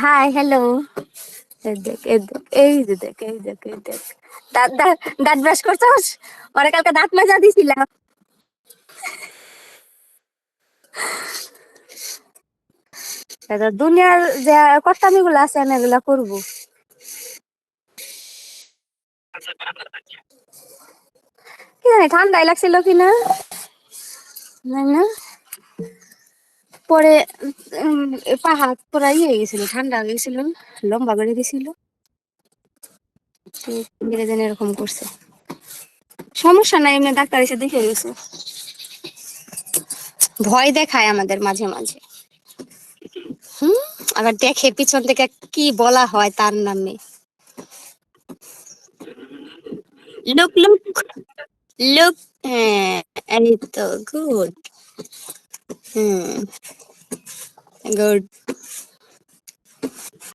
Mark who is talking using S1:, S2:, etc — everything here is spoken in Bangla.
S1: Hi hello. এই দেখ এই দেখ এই যে দেখ এই দেখ এই দেখ দাঁত দাঁত দাঁত ব্রাশ করছস? ওরে কালকে দাঁত মাজা দিছিলাম। এটা দুনিয়ার যে কষ্টামি গুলো আছে আমি এগুলা করবো। কি জানি ঠান্ডাই লাগছিল কিনা, না না পরে পা হাত পুরা ইয়ে হয়ে গেছিল, ঠান্ডা হয়ে গেছিল, লম্বা করে দিছিল, ধীরে ধীরে এরকম করছে। সমস্যা নাই, এমনি ডাক্তার এসে দেখে গেছে। ভয় দেখায় আমাদের মাঝে মাঝে। হুম, আবার দেখে পিছন থেকে কি বলা হয় তার নামে। Look look look. হ্যাঁ, এই তো গুড। হুম, গুড।